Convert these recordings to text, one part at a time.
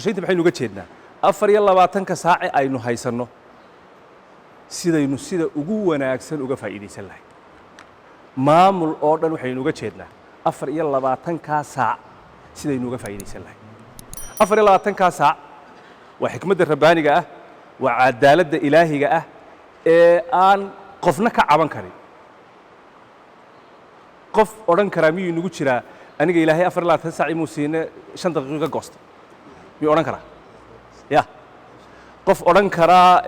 qorshaynta maxaynu uga jeednaa 24 saac aynu haysanno sidaynu sida ugu wanaagsan uga faa'iideysan lahayn maamul oo dhan waxaynu uga jeednaa 24 saac sidaynu uga faa'iideysan lahayn 24 saac waa xikmadda rabbaaniga ah waa cadaaladda ilaahiga ah ee aan qofna ka caban karin qof odhan karaa miyuu nagu jiraa aniga ilaahay 24 saac imuu siine 5 daqiiqo ka goosta miyuu odhan karaa ya qof odhan karaa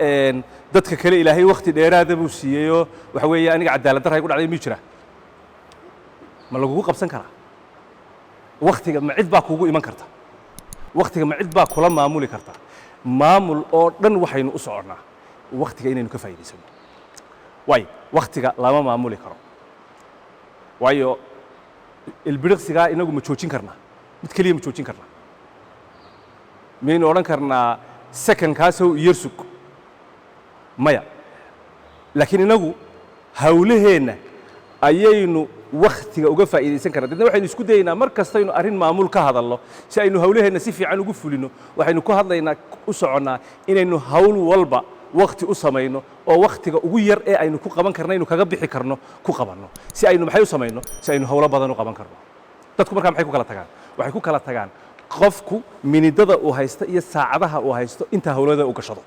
dadka kale ilaahay waqti dheeraada buu siiyeyoo waxa weeye aniga cadaalad darray ku dhacday miyuu jiraa ma lagugu qabsan karaa waqtiga ma cid baa kuugu iman karta waqtiga ma cid baa kula maamuli karta maamul oo dhan waxaynu u soconnaa waqtiga inaynu ka faa'iidaysano waayo waqtiga lama maamuli karo waayo ilbiriqsigaa inagu ma joojin karnaa mid keliya ma joojin karnaa miyaynu odhan karnaa secondkaasow yar sug maya laakiin inagu hawlaheenna ayaynu waqtiga uga faa'iideysan karnaa dadna waxaynu isku dayaynaa mar kastaynu arrin maamul ka hadalno si aynu hawlaheenna si fiican ugu fulino waxaynu ku hadlaynaa u soconnaa inaynu hawl walba waqti u samayno oo waqtiga ugu yar ee aynu ku qaban karno aynu kaga bixi karno ku qabanno si aynu maxay u samayno si aynu hawlo badan u qaban karno dadku markaa maxay ku kala tagaan waxay ku kala tagaan qofku minidada uu haysto iyo saacadaha uu haysto inta hawlada uu gashado